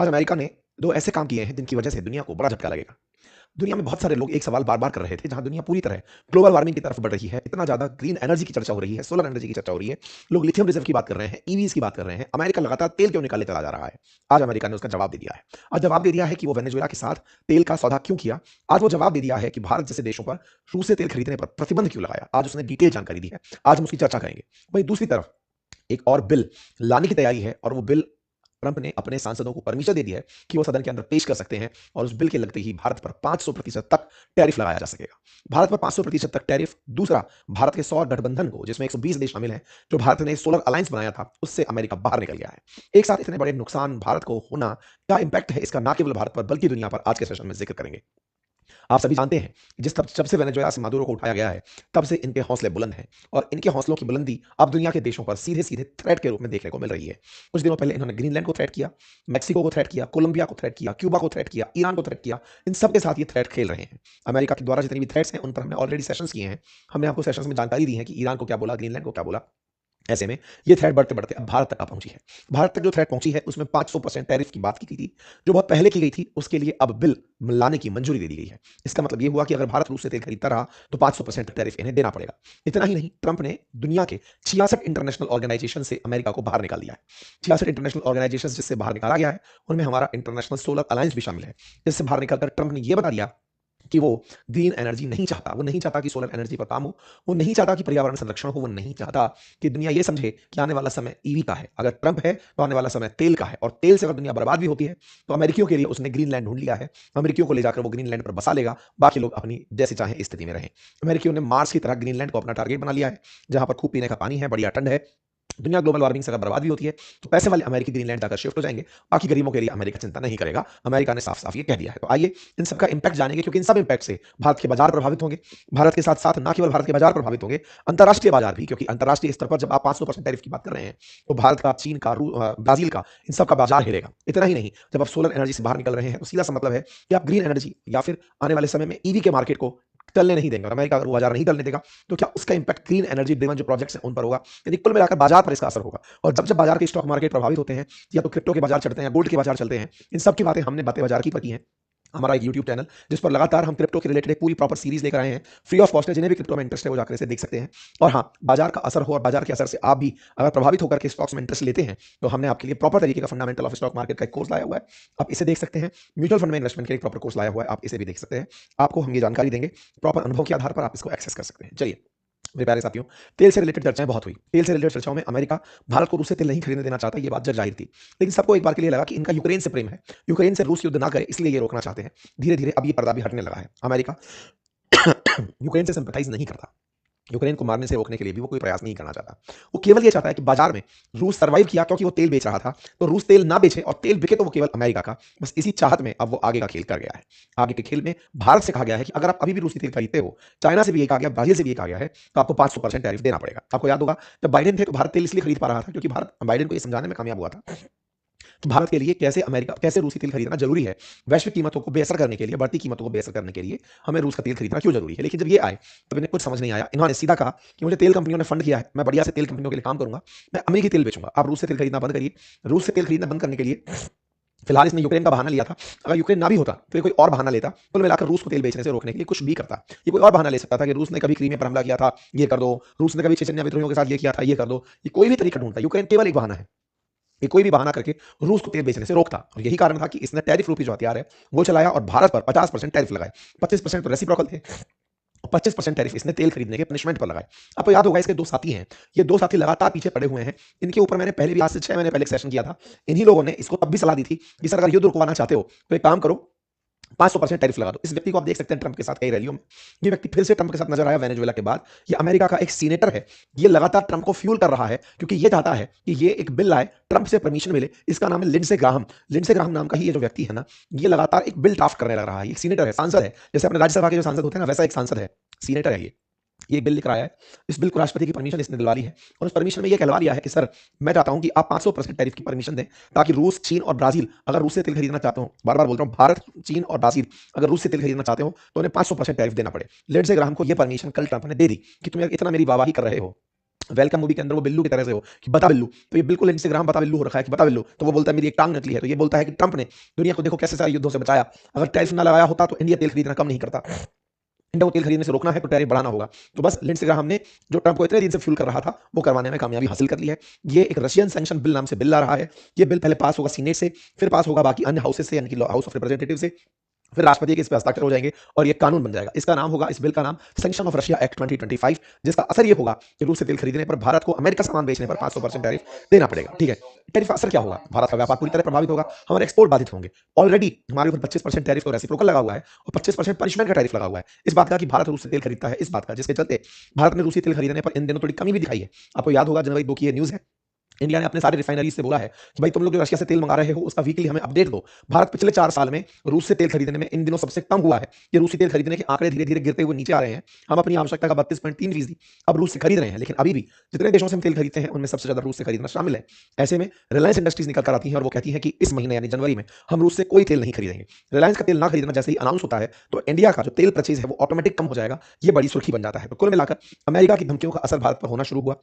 आज अमेरिका ने दो ऐसे काम किए हैं जिनकी वजह से दुनिया को बड़ा झटका लगेगा। दुनिया में बहुत सारे लोग एक सवाल बार-बार कर रहे थे, जहां दुनिया पूरी तरह ग्लोबल वार्मिंग की तरफ बढ़ रही है। इतना ज़्यादा ग्रीन एनर्जी की चर्चा हो रही है, सोलर एनर्जी की चर्चा हो रही है। लोग लिथियम रिजर्व की बात कर रहे हैं, ईवीज़ की बात कर रहे हैं। अमेरिका लगातार तेल क्यों निकाले चला जा रहा है? आज अमेरिका ने उसका जवाब दे दिया है। आज जवाब दे दिया है कि वो वेनेजुएला के साथ तेल का सौदा क्यों किया। आज वो जवाब दे दिया है कि भारत जैसे देशों पर रूस से तेल खरीदने पर प्रतिबंध क्यों लगाया। आज उसने डिटेल जानकारी दी है। आज हम उसकी चर्चा करेंगे। वहीं दूसरी तरफ एक और बिल लाने की तैयारी है और वो बिल ट्रंप ने अपने सांसदों को परमिशन दे दी है कि वो सदन के अंदर पेश कर सकते हैं और उस बिल के लगते ही भारत पर 500% तक टैरिफ लगाया जा सकेगा। भारत पर 500% तक टैरिफ। दूसरा, भारत के सौर गठबंधन को, जिसमें 120 देश शामिल हैं, जो भारत ने सोलर अलायंस बनाया था, उससे अमेरिका बाहर निकल गया है। एक साथ इतने बड़े नुकसान भारत को होना, क्या इंपैक्ट है इसका, ना केवल भारत पर बल्कि दुनिया पर, आज के सेशन में जिक्र करेंगे। आप सभी जानते हैं कि जब से वेनेजुएला से मादुरो को उठाया गया है, तब से इनके हौसले बुलंद हैं और इनके हौसलों की बुलंदी अब दुनिया के देशों पर सीधे-सीधे थ्रेट के रूप में देखने को मिल रही है। कुछ दिनों पहले इन्होंने ग्रीनलैंड को थ्रेट किया, मेक्सिको को थ्रेट किया, कोलंबिया को थ्रेट किया, क्यूबा को थ्रेट किया, ईरान को थ्रेट किया। इन सब के साथ ये थ्रेट खेल रहे हैं। अमेरिका के द्वारा जितनी भी थ्रेट्स हैं, उन पर हमने ऑलरेडी सेशंस किए हैं। हमने आपको सेशंस में जानकारी दी है कि ईरान को क्या बोला, ग्रीनलैंड को क्या बोला। ऐसे में ये थ्रेट बढ़ते-बढ़ते अब भारत तक आ पहुंची है। भारत तक जो थ्रेट पहुंची है, उसमें 500% टैरिफ की बात की थी, जो बहुत पहले की गई थी, उसके लिए अब बिल लाने की मंजूरी दे दी गई है। इसका मतलब ये हुआ कि अगर भारत रूस से तेल खरीदता रहा, तो 500% टैरिफ इन्हें देना पड़ेगा। इतना ही नहीं, ट्रंप ने दुनिया के 66 इंटरनेशनल ऑर्गेनाइजेशन से अमेरिका को बाहर निकाल दिया है। 66 इंटरनेशनल ऑर्गेनाइजेशन जिससे बाहर निकाला गया है, उनमें हमारा इंटरनेशनल सोलर अलायंस भी शामिल है। जिससे बाहर निकलकर ट्रंप ने यह बता दिया कि वो ग्रीन एनर्जी नहीं चाहता। वो नहीं चाहता कि सोलर एनर्जी पर काम हो। वो नहीं चाहता कि पर्यावरण संरक्षण हो। वो नहीं चाहता कि दुनिया ये समझे कि आने वाला समय ईवी का है। अगर ट्रंप है तो आने वाला समय तेल का है, और तेल से अगर दुनिया बर्बाद भी होती है, तो अमेरिकियों के लिए उसने ग्रीनलैंड ढूंढ लिया है। अमेरिकियों को ले जाकर वो ग्रीनलैंड पर बसा लेगा। बाकी लोग अपनी जैसे चाहे स्थिति में रहें। अमेरिकियों ने मार्स की तरह ग्रीनलैंड को अपना टारगेट बना लिया है, जहां पर खूब पीने का पानी है, बढ़िया ठंड है। दुनिया ग्लोबल वार्मिंग से अगर बर्बाद भी होती है, तो पैसे वाले अमेरिकी ग्रीनलैंड जाकर शिफ्ट हो जाएंगे। बाकी गरीबों के लिए अमेरिका चिंता नहीं करेगा। अमेरिका ने साफ साफ ये कह दिया है। तो आइए इन सबका इंपैक्ट जानेंगे, क्योंकि इन सब इंपैक्ट से भारत के बाजार प्रभावित होंगे। भारत के साथ साथ ना केवल भारत के बाजार प्रभावित होंगे, अंतर्राष्ट्रीय बाजार भी। क्योंकि अंतर्राष्ट्रीय स्तर पर जब आप 500% टैरिफ की बात कर रहे हैं, तो भारत का, चीन का, ब्राजील का, इन सबका बाजार हिलेगा। इतना ही नहीं, जब आप सोलर एनर्जी से बाहर निकल रहे हैं, तो सीधा सा मतलब है कि आप ग्रीन एनर्जी या फिर आने वाले समय में ईवी के मार्केट को चलने नहीं देंगे। और अमेरिका अगर वो बाजार नहीं चलने देगा, तो क्या उसका इंपैक्ट ग्रीन एनर्जी ड्रिवन जो प्रोजेक्ट्स हैं उन पर होगा। यदि कुल मिलाकर बाजार पर इसका असर होगा। और जब जब बाजार के स्टॉक मार्केट प्रभावित होते हैं, या तो क्रिप्टो के बाजार चढ़ते हैं, गोल्ड के बाजार चलते हैं, इन सब की बातें हमने बातें बाजार की पर की हैं। हमारा एक यूट्यूब चैनल, जिस पर लगातार हम क्रिप्टो के रिलेटेड एक पूरी प्रॉपर सीरीज लेकर आए हैं, फ्री ऑफ कॉस्ट है। जिन्हें भी क्रिप्टो में इंटरेस्ट है, वो जाकर इसे देख सकते हैं। और हाँ, बाजार का असर हो और बाजार के असर से आप भी अगर प्रभावित होकर के स्टॉक्स में इंटरेस्ट लेते हैं, तो हमने आपके लिए प्रॉपर तरीके का फंडामेंटल ऑफ स्टॉक मार्केट का एक कोर्स लाया हुआ है। आप इसे देख सकते हैं। म्यूचुअल फंड में इन्वेस्टमेंट के एक प्रॉपर कोर्स लाया हुआ है, आप इसे भी देख सकते हैं। आपको हम ये जानकारी देंगे, प्रॉपर अनुभव के आधार पर आप इसको एक्सेस कर सकते हैं। चलिए मेरे प्यारे साथियों, तेल से रिलेटेड चर्चाएं बहुत हुई। तेल से रिलेटेड चर्चाओं में अमेरिका भारत को रूस से तेल नहीं खरीदने देना चाहता, ये बात जग जाहिर थी। लेकिन सबको एक बार के लिए लगा कि इनका यूक्रेन से प्रेम है। यूक्रेन से रूस युद्ध ना करे, इसलिए ये रोकना चाहते हैं। धीरे धीरे अब ये पर्दा भी हटने लगा है। अमेरिका यूक्रेन से सिंपैथाइज नहीं करता। यूक्रेन को मारने से रोकने के लिए भी वो कोई प्रयास नहीं करना चाहता। वो केवल ये चाहता है कि बाजार में रूस सर्वाइव किया, क्योंकि वो तेल बेच रहा था, तो रूस तेल ना बेचे और तेल बिके तो वो केवल अमेरिका का। बस इसी चाहत में अब वो आगे का खेल कर गया है। आगे के खेल में भारत से कहा गया है कि अगर आप अभी भी रूसी तेल खरीदते हो, चाइना से भी ये कहा गया, ब्राजील से भी ये कहा गया है, तो आपको 500% टैरिफ देना पड़ेगा। आपको याद होगा, जब बाइडेन थे तो भारत तेल इसलिए खरीद पा रहा था क्योंकि भारत बाइडेन को ये समझाने में कामयाब हुआ था कि भारत के लिए कैसे रूसी तेल खरीदना जरूरी है। वैश्विक कीमतों को बेअसर करने के लिए, बढ़ती कीमतों को बेअसर करने के लिए हमें रूस का तेल खरीदना क्यों जरूरी है। लेकिन जब ये आए, तब इन्हें कुछ समझ नहीं आया। इन्होंने सीधा कहा कि मुझे तेल कंपनियों ने फंड किया है, मैं बढ़िया से तेल कंपनियों के लिए काम करूंगा, मैं अमेरिकी तेल बेचूंगा, आप रूस से तेल खरीदना बंद करिए। रूस से तेल खरीदना बंद करने के लिए फिलहाल इसने यूक्रेन का बहाना लिया था। अगर यूक्रेन ना भी होता, तो ये कोई और बहाना लेता। कुल मिलाकर रूस को तेल बेचने से रोकने के लिए कुछ भी करता। ये कोई और बहाना ले सकता था कि रूस ने कभी क्रीमिया पर हमला किया था, ये कर दो। रूस ने कभी चेचन्या विद्रोहियों के साथ ये किया था, ये कर दो। ये कोई भी तरीका ढूंढता। यूक्रेन केवल एक बहाना है। ये कोई भी बहाना करके रूस को तेल बेचने से रोकता। और यही कारण था कि इसने टैरिफ रूपी जो हथियार है, वो चलाया और भारत पर 50% टैरिफ लगाए। 25% तो रेसिप्रोकल थे, 25% टैरिफ इसने तेल खरीदने के पनिशमेंट पर लगाए। आपको याद होगा, इसके दो साथी हैं। ये दो साथी लगातार पीछे पड़े हुए हैं। इनके ऊपर मैंने पहले भी, आज से 6 महीने पहले एक सेशन किया था। इन्हीं लोगों ने इसको तब भी सलाह दी थी कि सर, अगर युद्ध रुकवाना चाहते हो तो एक काम करो, 500% टैरिफ लगा दो। इस व्यक्ति को आप देख सकते हैं ट्रंप के साथ कई रैलियों में। ये व्यक्ति फिर से ट्रंप के साथ नजर आया वेनेजुएला के बाद। ये अमेरिका का एक सीनेटर है। ये लगातार ट्रंप को फ्यूल कर रहा है, क्योंकि ये चाहता है कि ये एक बिल लाए, ट्रंप से परमिशन मिले। इसका नाम है लिंडसे ग्राहम। लिंडसे ग्राहम नाम का ही ये जो व्यक्ति है ना, ये लगातार एक बिल ड्राफ्ट करने लग रहा है। एक सीनेटर है, सांसद है। जैसे अपने राज्यसभा के जो सांसद होते हैं ना, वैसा एक सांसद है, सीनेटर है ये बिल लेकर आया है। इस बिल को राष्ट्रपति की परमिशन इसने दिलवा ली है। और उस परमिशन में ये कहलवा लिया है कि सर, मैं चाहता हूं कि आप 500% टैरिफ की परमिशन दें, ताकि रूस, चीन और ब्राजील अगर रूस से तेल खरीदना चाहते हो, बार बार बोल रहा हूं, भारत, चीन और ब्राजील अगर रूस से तेल खरीदना चाहते हो, तो उन्हें 500% टैरिफ देना पड़े। लिंडसे ग्राहम को यह परमिशन कल ट्रंप ने दे दी कि तुम इतना मेरी वाहवाही कर रहे हो, वेलकम मूवी के अंदर वो बिल्लू की तरह से हो कि बता बिल्लू, तो ये बिल्कुल इंस्टाग्राम बता बिल्लू हो रखा है कि बता बिल्लू। तो वो बोलता है मेरी एक टांग निकली है, तो ये बोलता है कि ट्रंप ने दुनिया को देखो कैसे सारे युद्धों से बचाया, अगर टैरिफ ना लगाया होता तो इंडिया तेल खरीदना कम नहीं करता, इंडिया को तेल खरीदने से रोकना है तो टैरिफ बढ़ाना होगा। तो बस लिंडसे ग्राहम ने जो ट्रंप को इतने दिन से फ्यूल कर रहा था वो करवाने में कामयाबी हासिल कर ली है। ये एक रशियन सैंक्शन बिल नाम से बिल आ रहा है। ये बिल पहले पास होगा सीनेट से, फिर पास होगा बाकी अन्य हाउसेस से, यानी कि हाउस ऑफ रिप्रेजेंटेटिव से, फिर राष्ट्रपति के इस पे हस्ताक्षर हो जाएंगे और ये कानून बन जाएगा। इसका नाम होगा, इस बिल का नाम सैंक्शन ऑफ रशिया एक्ट 2025, जिसका असर ये होगा कि रूस से तेल खरीदने पर भारत को अमेरिका सामान बेचने पर 500% टैरिफ देना पड़ेगा। ठीक है, टैरिफ का असर क्या होगा? भारत का व्यापार पूरी तरह प्रभावित होगा, हमारे एक्सपोर्ट बाधित होंगे। ऑलरेडी हमारे ऊपर 25% टैरिफ तो रेसिप्रोकल लगा हुआ है और 25% पनिशमेंट का टैरिफ लगा हुआ है इस बात का कि भारत रूस से तेल खरीदता है, इस बात का, जिसके चलते भारत ने रूसी तेल खरीदने पर इन दिनों थोड़ी कमी भी दिखाई है। आपको याद होगा जनवरी 2 की ये न्यूज है, इंडिया ने अपने सारे रिफाइनरीज से बोला है कि भाई तुम लोग जो रशिया से तेल मंगा रहे हो उसका वीकली हमें अपडेट दो। भारत पिछले 4 साल में रूस से तेल खरीदने में इन दिनों सबसे कम हुआ है। ये रूसी तेल खरीदने के आंकड़े धीरे धीरे गिरते हुए नीचे आ रहे हैं। हम अपनी आवश्यकता का 32.3% अब रूस से खरीद रहे हैं, लेकिन अभी भी जितने देशों से हम तेल खरीदते हैं उनमें सबसे ज्यादा रूस से खरीदना शामिल है। ऐसे में रिलायंस इंडस्ट्रीज निकल कर आती है और वो कहती है कि इस महीने यानी जनवरी में हम रूस से कोई तेल नहीं खरीदेंगे। रिलायंस का तेल ना खरीदना जैसे ही अनाउंस होता है तो इंडिया का जो तेल परचेज है वो ऑटोमेटिक कम हो जाएगा। ये बड़ी सुर्खी बन जाता है। तो कुल मिलाकर अमेरिका की धमकियों का असर भारत पर होना शुरू हुआ।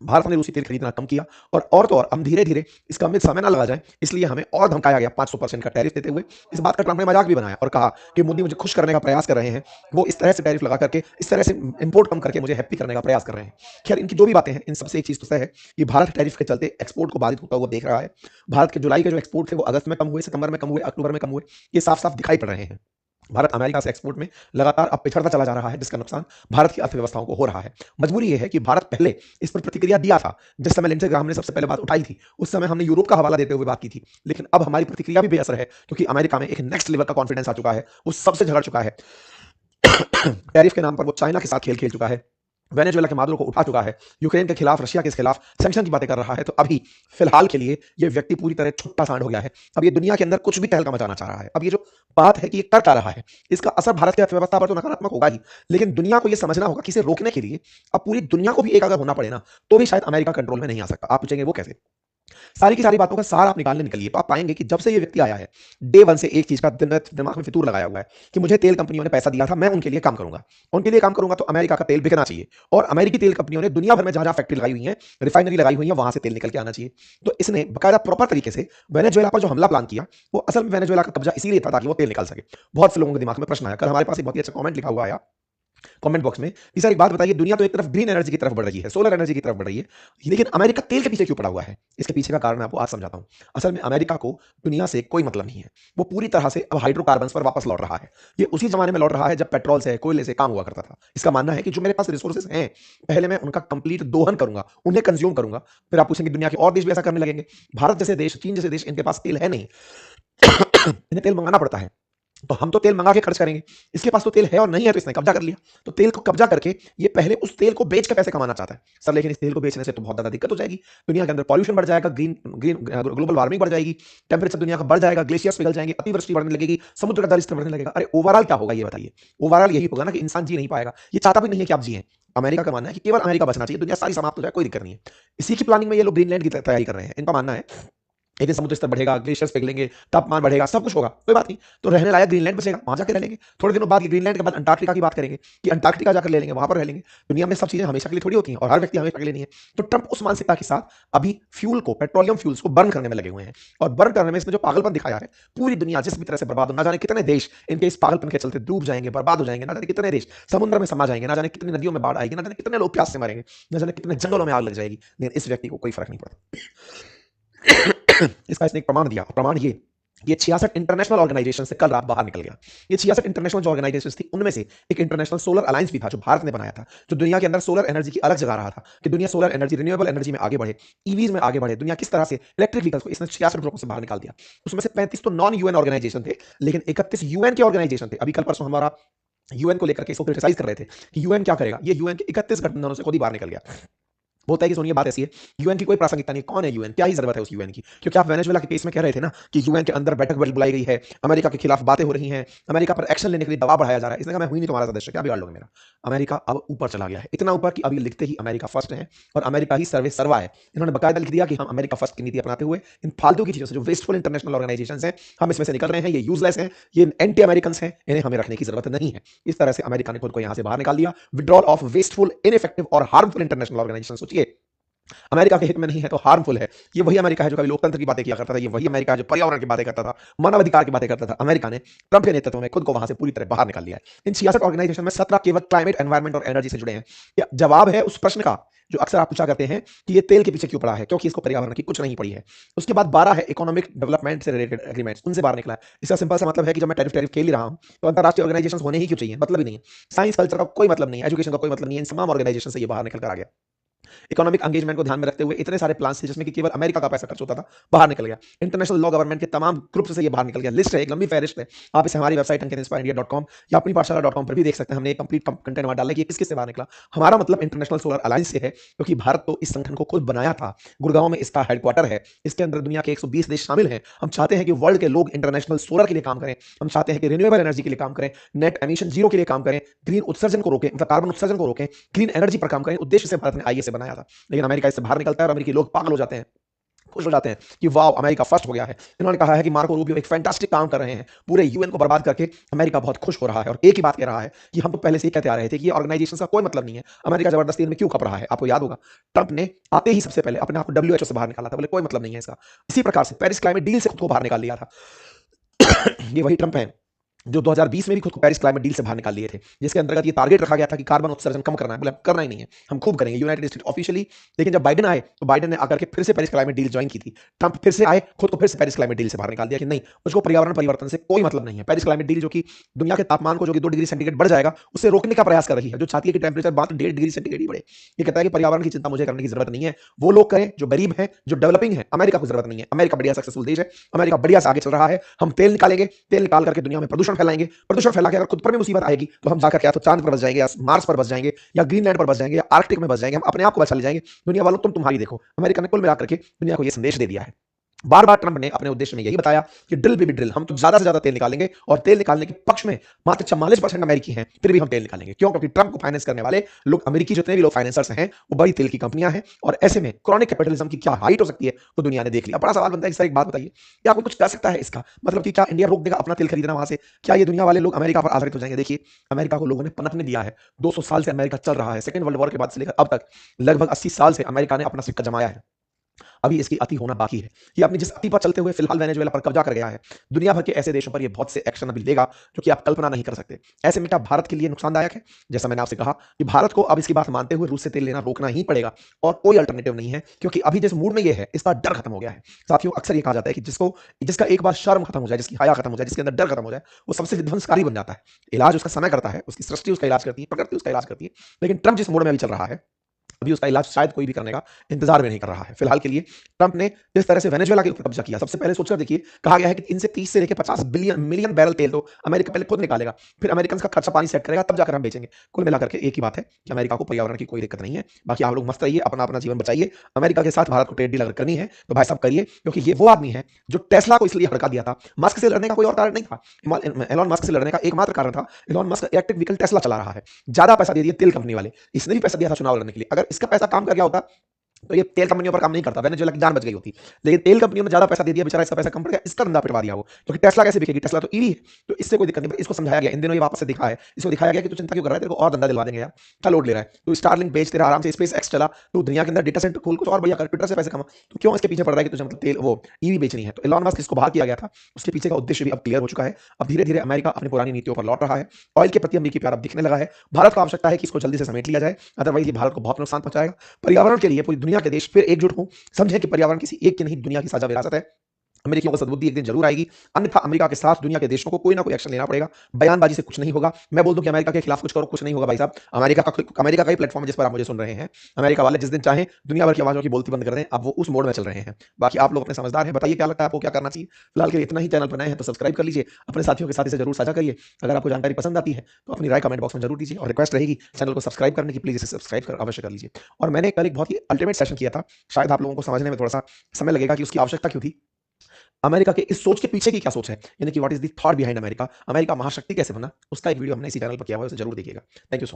भारत ने रूसी तेल खरीदना कम किया और तो और हम धीरे धीरे इसका अमित समय ना लगा जाए इसलिए हमें और धमकाया गया 500% का टैरिफ देते हुए। इस बात का ट्रंप ने मजाक भी बनाया और कहा कि मोदी मुझे खुश करने का प्रयास कर रहे हैं, वो इस तरह से टैरिफ लगा करके, इस तरह से इंपोर्ट कम करके मुझे हैप्पी करने का प्रयास कर रहे हैं। खैर, इनकी जो भी बातें हैं, इन सबसे एक चीज तो तय है कि भारत टैरिफ के चलते एक्सपोर्ट को बाधित होता हुआ देख रहा है। भारत के जुलाई के जो एक्सपोर्ट थे वो अगस्त में कम हुए, सितंबर में कम हुए, अक्टूबर में कम हुए, ये साफ साफ दिखाई पड़ रहे हैं। भारत अमेरिका से एक्सपोर्ट में लगातार अब पिछड़ता चला जा रहा है, जिसका नुकसान भारत की अर्थव्यवस्थाओं को हो रहा है। मजबूरी यह है कि भारत पहले इस पर प्रतिक्रिया दिया था। जिस समय लिंडसे ग्राहम ने सबसे पहले बात उठाई थी उस समय हमने यूरोप का हवाला देते हुए बात की थी, लेकिन अब हमारी प्रतिक्रिया भी बेअसर है क्योंकि अमेरिका में एक नेक्स्ट लेवल का कॉन्फिडेंस आ चुका है। वो सबसे झगड़ चुका है। टैरिफ के नाम पर वो चाइना के साथ खेल खेल चुका है, वेनेजुएला के मादलों को उठा चुका है, यूक्रेन के खिलाफ, रशिया के खिलाफ सैंक्शन की बातें कर रहा है। तो अभी फिलहाल के लिए ये व्यक्ति पूरी तरह छुट्टा सांड हो गया है। अब ये दुनिया के अंदर कुछ भी तहलका मचाना चाह रहा है। अब ये जो बात है कि ये कर क्या रहा है, इसका असर भारत की अर्थव्यवस्था पर तो नकारात्मक होगा ही, लेकिन दुनिया को ये समझना होगा कि इसे रोकने के लिए अब पूरी दुनिया को भी एक अगर होना पड़े ना, तो भी शायद अमेरिका कंट्रोल में नहीं आ सकता। आप पूछेंगे वो कैसे? सारी की सारी बातों का सार आप निकालने निकलिए तो आप पाएंगे कि जब से ये व्यक्ति आया है, डे वन से एक चीज का दिमाग में फितूर लगाया हुआ है कि मुझे तेल कंपनियों ने पैसा दिया था, मैं उनके लिए काम करूंगा, उनके लिए काम करूंगा तो अमेरिका का तेल बिकना चाहिए और अमेरिकी तेल कंपनियों ने दुनिया भर में जहां जहां फैक्ट्री लगाई हुई है, रिफाइनरी लगाई हुई है, वहां से तेल निकल के आना चाहिए। तो इसने बकायदा प्रॉपर तरीके से वेनेजुएला पर जो हमला प्लान किया, वो असल में वेनेजुएला का कब्जा इसीलिए था ताकि वो तेल निकाल सके। बहुत से लोगों के दिमाग में प्रश्न आया, कल हमारे पास एक बहुत ही अच्छा कमेंट लिखा हुआ आया कमेंट बॉक्स में कि सर एक बात बताइए, दुनिया तो एक तरफ ग्रीन एनर्जी की तरफ बढ़ रही है, सोलर एनर्जी की तरफ बढ़ रही है, लेकिन अमेरिका तेल के पीछे क्यों पड़ा हुआ है? इसके पीछे का कारण मैं आपको आज समझाता हूं। असल में अमेरिका को दुनिया से कोई मतलब नहीं है। वो पूरी तरह से अब हाइड्रोकार्बन्स पर वापस लौट रहा है। ये उसी जमाने में लौट रहा है जब पेट्रोल से, कोयले से काम हुआ करता था। इसका मानना है कि जो मेरे पास रिसोर्सेज हैं, पहले मैं उनका कंप्लीट दोहन करूंगा, उन्हें कंज्यूम करूंगा, फिर आप पूछेंगे दुनिया के और देश भी ऐसा करने लगेंगे। भारत जैसे देश, चीन जैसे देश, इनके पास तेल है नहीं। इन्हें तेल मंगाना पड़ता है, तो हम तो तेल मंगा के खर्च करेंगे। इसके पास तो तेल है और नहीं है तो इसने कब्जा कर लिया। तो तेल को कब्जा करके ये पहले उस तेल को बेच के पैसे कमाना चाहता है सर, लेकिन इस तेल को बेचने से तो बहुत ज्यादा दिक्कत हो जाएगी। दुनिया के अंदर पॉल्यूशन बढ़ जाएगा, ग्रीन ग्रीन ग्लोबल वार्मिंग बढ़ जाएगी, टेम्परेचर दुनिया का बढ़ जाएगा, ग्लेशियर्स पिघल जाएंगे, अतिवृष्टि बढ़ने लगेगी, समुद्र का जल स्तर बढ़ने लगेगा। अरे ओवरऑल क्या होगा ये बताइए? ओवरऑल यही होगा ना कि इंसान जी नहीं पाएगा। ये चाहता भी नहीं है कि आप जिए। अमेरिका का मानना है कि केवल अमेरिका बचना चाहिए, दुनिया सारी समाप्त हो जाए, कोई दिक्कत नहीं है। इसी की प्लानिंग में ये लोग ग्रीनलैंड की तैयारी कर रहे हैं। इनका मानना है एक दिन समुद्र स्तर बढ़ेगा, ग्लेशियर्स पिघलेंगे, तापमान बढ़ेगा, सब कुछ होगा, कोई बात नहीं, तो रहने लायक ग्रीनलैंड बचेगा, वहां जाकर रह लेंगे। थोड़े दिनों बाद ग्रीनलैंड के बाद अंटार्कटिका की बात करेंगे कि अंटार्कटिका जाकर ले लेंगे, वहां पर रह लेंगे। दुनिया में सब चीजें हमेशा के लिए थोड़ी होती हैं और हर व्यक्ति हमेशा के लिए नहीं है। तो ट्रंप उस मानसिकता के साथ अभी फ्यूल को, पेट्रोलियम फ्यूल्स को बर्न करने में लगे हुए हैं और बर्न करने में इसमें जो पागलपन दिखाया है, पूरी दुनिया जिस भी तरह से बर्बाद हो, ना जाने कितने देश इनके इस पागलपन के चलते डूब जाएंगे, बर्बाद हो जाएंगे, ना जाने कितने देश समुद्र में समा जाएंगे, ना जाने कितनी नदियों में बाढ़ आएगी, ना जाने कितने लोग प्यास से मरेंगे, ना जाने कितने जंगलों में आग लग जाएगी, लेकिन इस व्यक्ति को कोई फर्क नहीं पड़ता। इसका इसने एक प्रमाण दिया, प्रमाण ये 66 इंटरनेशनल ऑर्गेनाइजेशन से कल रात बाहर निकल गया। ये 66 इंटरनेशनल जो ऑर्गेनाइजेशन थी उनमें से एक इंटरनेशनल सोलर अलायंस भी था जो भारत ने बनाया था, जो दुनिया के अंदर सोलर एनर्जी की अलग जगह रहा था कि दुनिया सोलर एनर्जी, रिन्यूएबल एनर्जी में आगे बढ़े, ईवीज में आगे बढ़े, दुनिया किस तरह से इलेक्ट्रिक व्हीकल्स को, इसने 66 ग्रुपों से बाहर निकाल दिया। उसमें से 35 तो नॉन यूएन ऑर्गेनाइजेशन थे, लेकिन 31 यूएन के ऑर्गेनाइजेशन थे। अभी कल परसों हमारा यूएन को लेकर के इसको क्रिटिसाइज कर रहे थे कि यूएन क्या करेगा, ये यूएन के 31 गठबंधनों से खुद ही बाहर निकल गया। बोलता है कि सोनिया बात ऐसी है, यूएन की कोई प्रासंगिकता नहीं, कौन है यूएन, क्या ही जरूरत है उस यूएन की? क्योंकि आप वेनेजुएला के केस में कह रहे थे ना कि यूएन के अंदर बैठक बुलाई गई है, अमेरिका के खिलाफ बातें हो रही हैं, अमेरिका पर एक्शन लेने के लिए दबाव बढ़ाया जा रहा है। इसने कहा मैं हुई नहीं तुम्हारा सदस्य, क्या बिगाड़ लोगे मेरा? अमेरिका अब ऊपर चला गया है, इतना ऊपर कि अभी लिखते ही अमेरिका फर्स्ट है और अमेरिका ही सर्वे सर्वा है। इन्होंने बकायदा लिख दिया कि हम अमेरिका फर्स्ट की नीति अपनाते हुए इन फालतू की चीजों से, जो वेस्टफुल इंटरनेशनल ऑर्गेनाइजेशन हैं, हम इसमें से निकल रहे हैं, ये यूजलेस हैं, ये एंटी अमेरिकन हैं, इन्हें हमें रखने की जरूरत नहीं है। इस तरह से अमेरिका ने खुद को यहां से बाहर निकाल दिया। विड्रॉल ऑफ वेस्टफुल, इनइफेक्टिव और हार्मफुल इंटरनेशनल ऑर्गेनाइजेशन। सोचिए अमेरिका के हित में नहीं है तो हार्मफुल है। ये वही अमेरिका है जो कभी लोकतंत्र की बातें किया करता था, ये वही अमेरिका है जो पर्यावरण की बातें करता था, मानवाधिकार की बातें करता था। अमेरिका ने ट्रंप के नेतृत्व में खुद को वहां से पूरी तरह बाहर निकाल लिया है। इन 66 ऑर्गेनाइजेशन में 17 केवल क्लाइमेट, एनवायरमेंट और एनर्जी से जुड़े हैं। ये जवाब है उस प्रश्न का जो अक्सर आप पूछा करते हैं कि ये तेल के पीछे क्यों पड़ा है, क्योंकि इसको पर्यावरण की कुछ नहीं पड़ी है। उसके बाद 12 है इकोनॉमिक डेवलपमेंट से रिलेटेड एग्रीमेंट्स, उनसे बाहर निकला है। इसका सिंपल सा मतलब है कि जब मैं टैरिफ टैरिफ खेल ही रहा हूं तो अंतरराष्ट्रीय ऑर्गेनाइजेशन होने ही क्यों चाहिए, मतलब ही नहीं है। साइंस कल्चर का कोई मतलब नहीं है, एजुकेशन का कोई मतलब नहीं है, इन तमाम ऑर्गेनाइजेशन से ये बाहर निकल कर आ गया। इकोनॉमिक एंगेजमेंट को ध्यान में रखते हुए इतने सारे प्लान थे जिसमें कि केवल अमेरिका का पैसा खर्च होता था, बाहर निकल गया। इंटरनेशनल लॉ गवर्नमेंट के तमाम ग्रुप्स से ये बाहर निकल गया। लिस्ट है, एक लंबी फहरिस्त है। आप इसे हमारी वेबसाइट अंकितइंस्पायरइंडिया.com या अपनी पाठशाला.com पर भी देख सकते हैं। हमने एक कंप्लीट कंटेंट वहां डाला है कि किस किस से बाहर निकला। हमारा मतलब इंटरनेशनल सोलर अलायंस से है, क्योंकि भारत तो इस संगठन को खुद बनाया था। गुड़गांव में इसका हेडक्वार्टर है। इसके अंदर दुनिया के 120 देश शामिल हैं। हम चाहते हैं कि वर्ल्ड के लोग इंटरनेशनल सोलर के लिए काम करें। हम चाहते हैं कि रिन्यूएबल एनर्जी के लिए काम करें, नेट एमिशन जीरो के लिए काम करें, ग्रीन उत्सर्जन को रोकें, मतलब कार्बन उत्सर्जन को रोकें, क्लीन एनर्जी पर काम करें। उद्देश्य से भारत ने आईए से बनाया था। लेकिन अमेरिका इससे बाहर निकलता है और अमेरिकी लोग पागल हो जाते हैं, खुश हो जाते हैं कि वाह अमेरिका फर्स्ट हो गया है। इन्होंने कहा है कि मार्को रूबियो एक फैंटास्टिक काम कर रहे हैं, पूरे यूएन को बर्बाद करके अमेरिका बहुत खुश हो रहा है। और एक ही बात कह रहा है कि हम तो पहले से ही कहते आ रहे थे कि ये ऑर्गेनाइजेशन का कोई मतलब नहीं है, अमेरिका जबरदस्ती इनमें क्यों खप रहा है। आपको याद होगा ट्रंप ने आते ही सबसे पहले अपने आप को डब्ल्यूएचओ से बाहर निकाला था, बोले कोई मतलब नहीं है इसका। इसी प्रकार से पेरिस क्लाइमेट डील से खुद को बाहर निकाल लिया था। ये वही ट्रंप है जो 2020 में भी खुद को पेरिस क्लाइमेट डील से बाहर निकाल लिए थे, जिसके अंतर्गत ये टारगेट रखा गया था कि कार्बन उत्सर्जन कम करना है। बोले करना ही नहीं है, हम खूब करेंगे यूनाइटेड स्टेट ऑफिशियली। लेकिन जब बाइडेन आए तो बाइडेन ने आकर के फिर से पेरिस क्लाइमेट डील ज्वाइन की थी। ट्रंप फिर से आए, खुद को फिर से पेरिस क्लाइमेट डील से बाहर निकाल दिया कि नहीं, मुझको पर्यावरण परिवर्तन से कोई मतलब नहीं है। पेरिस क्लाइमेट डील जो कि दुनिया के तापमान को जो कि 2 डिग्री सेंटीग्रेड बढ़ जाएगा उससे रोकने का प्रयास कर रही है, जो चाहती है कि टेम्परेचर मात्र 1.5 डिग्री सेंटीग्रेड ही बढ़े। ये कहता है कि पर्यावरण की चिंता मुझे करने की जरूरत नहीं है, वो लोग करें जो गरीब है, जो डेवलपिंग है। अमेरिका को जरूरत नहीं है, अमेरिका बढ़िया सक्सेसफुल देश है, अमेरिका बढ़िया से आगे चल रहा है। हम तेल निकालेंगे, तेल निकाल करके दुनिया में प्रदूषण फैलाएंगे, प्रदूषण फैला के अगर खुद पर भी मुसीबत आएगी तो हम जाकर क्या तो चांद पर बस जाएंगे, या मार्स पर बस जाएंगे, या ग्रीनलैंड पर बस जाएंगे, या आर्कटिक में बस जाएंगे। हम अपने आप को बचा ले जाएंगे। दुनिया वालों तुम तुम्हारी देखो। अमेरिका ने कुल मिलाकर के दुनिया को यह संदेश दे दिया है। बार बार ट्रंप ने अपने उद्देश्य में यही बताया कि ड्रिल भी ड्रिल, हम तो ज्यादा से ज्यादा तेल निकालेंगे, और तेल निकालने के पक्ष में मात्र 44% अमेरिकी हैं, फिर भी हम तेल निकालेंगे। क्यों? क्योंकि ट्रंप को फाइनेंस करने वाले लोग, अमेरिकी जितने भी लोग फाइनेंसर्स हैं, वो बड़ी तेल की कंपनियां हैं। और ऐसे में क्रॉनिक कैपिटलिज्म की क्या हाइट हो सकती है वो दुनिया ने देख लिया। बड़ा सवाल बनता है कि सर एक बात बताइए, क्या आपको कुछ कर सकता है इसका मतलब कि क्या इंडिया रोक देगा अपना तेल खरीदना वहां से? क्या ये दुनिया वाले लोग अमेरिका पर आधारित हो जाएंगे? देखिए, अमेरिका को लोगों ने पनपने दिया है। 200 साल से अमेरिका चल रहा है। सेकंड वर्ल्ड वॉर के बाद से लेकर अब तक लगभग 80 साल से अमेरिका ने अपना सिक्का जमाया है। अभी इसकी अति होना बाकी है। ये अपनी जिस अति पर चलते हुए फिलहाल वेनेजुएला पर कब्जा कर गया है, दुनिया भर के ऐसे देशों पर ये बहुत से एक्शन अभी लेगा जो कि आप कल्पना नहीं कर सकते। ऐसे में क्या भारत के लिए नुकसानदायक है? जैसा मैंने आपसे कहा कि भारत को अब इसकी बात मानते हुए रूस से तेल लेना रोकना ही पड़ेगा, और कोई अल्टरनेटिव नहीं है। क्योंकि अभी जिस मूड में ये है, इसका डर खत्म हो गया है। साथियों, अक्सर ये कहा जाता है कि जिसका एक बार शर्म खत्म हो जाए, जिसकी हया खत्म हो जाए, जिसके अंदर डर खत्म हो जाए, वो सबसे विध्वंसकारी बन जाता है। इलाज उसका समय करता है, उसकी सृष्टि उसका इलाज करती है, प्रकृति उसका इलाज करती है। लेकिन ट्रंप जिस मूड में अभी चल रहा है, अभी उसका इलाज शायद कोई भी करने का इंतजार भी नहीं कर रहा है। फिलहाल के लिए ट्रंप ने जिस तरह से वेनेजुएला के ऊपर कब्जा किया, सबसे पहले सोचकर देखिए, कहा गया है कि इनसे 30 से लेकर 50 बिलियन मिलियन बैरल तेल तो अमेरिका पहले खुद निकालेगा, फिर अमेरिकन का खर्चा पानी सेट करेगा, तब जाकर हम बेचेंगे। कुल मिलाकर के एक ही बात है कि अमेरिका को पर्यावरण की कोई दिक्कत नहीं है। बाकी आप लोग मस्त रहिए, अपना अपना जीवन बचाइए। अमेरिका के साथ भारत को ट्रेड डील अगर करनी है तो भाई साहब करिए, क्योंकि ये वो आदमी है जो टेस्ला को इसलिए हड़का दिया था। मस्क से लड़ने का कोई और कारण नहीं था। एलॉन मस्क से लड़ने का एकमात्र कारण था, Elon Musk electric vehicle Tesla चला रहा है। ज्यादा पैसा दे दिए तेल कंपनी वाले, इसने भी पैसा दिया था चुनाव लड़ने के लिए। अगर इसका पैसा काम कर गया होता तो ये तेल कंपनियों पर काम नहीं करता, वेनेजुएला की जान बच गई होती। लेकिन तेल कंपनियों ने ज्यादा पैसा दे दिया, बेचारा इसका पैसा कम पड़ गया, इसका धंधा पिटवा दिया वो। क्योंकि टेस्ला कैसे बिकेगी? टेस्ला तो ईवी है, तो इससे कोई दिक्कत नहीं। इसको समझाया गया, इन दिनों ये वापस से दिखा है, इसको दिखाया गया कि तू चिंता क्यों कर रहा है, तेरे को और धंधा दिलवा देंगे यार, क्या लोड ले रहा है तू? स्टारलिंक बेच, तेरा आराम से स्पेस एक्स चला, तू दुनिया के अंदर डेटा सेंटर खोल, कुछ और बढ़िया कर, ट्विटर से पैसे कमा। तो क्यों इसके पीछे पड़ रहा है कि तुझे मतलब तेल वो ईवी बेचनी है? तो एलॉन मस्क इसको बाहर किया गया था, उसके पीछे का उद्देश्य भी अब क्लियर हो चुका है। अब धीरे धीरे अमेरिका अपनी पुरानी नीतियों पर लौट रहा है। ऑयल के प्रति अमेरिकी प्यार अब दिखने लगा है। भारत को आवश्यकता है कि इसको जल्दी से समेट लिया जाए, अदरवाइज ये भारत को बहुत नुकसान पहुंचाएगा। पर्यावरण के लिए पूरी दुनिया के देश फिर एकजुट हों, समझें कि पर्यावरण किसी एक की नहीं, दुनिया की साझा विरासत है। अमेरिकियों को सद्बुद्धि एक दिन जरूर आएगी, अन्यथा अमेरिका के साथ दुनिया के देशों को कोई ना कोई एक्शन लेना पड़ेगा। बयानबाजी से कुछ नहीं होगा। मैं बोल दूं कि अमेरिका के खिलाफ कुछ करो, कुछ नहीं होगा भाई साहब। अमेरिका का ही प्लेटफॉर्म है जिस पर आप मुझे सुन रहे हैं। अमेरिका वाले जिस दिन चाहें दुनिया भर की आवाजों की बोलती बंद कर दें, अब वो उस मोड में चल रहे हैं। बाकी आप लोग अपने समझदार हैं, बताइए क्या लगता है आपको क्या करना चाहिए। फिलहाल के लिए इतना ही। चैनल पर नए हैं तो सब्सक्राइब कर लीजिए, अपने साथियों के साथ इसे जरूर साझा करिए। अगर आपको जानकारी पसंद आती है तो अपनी राय कमेंट बॉक्स में जरूर दीजिए, और रिक्वेस्ट रहेगी चैनल को सब्सक्राइब करने की, प्लीज इसे सब्सक्राइब कर अवश्य कर लीजिए। और मैंने कल एक बहुत ही अल्टीमेट सेशन किया था, शायद आप लोगों को समझने में थोड़ा सा समय लगेगा कि उसकी आवश्यकता क्यों थी। अमेरिका के इस सोच के पीछे की क्या सोच है, यानी कि what is the thought behind America, America महाशक्ति कैसे बना, उसका एक वीडियो हमने इसी चैनल पर किया हुआ है, उसे जरूर देखिएगा। Thank you so much.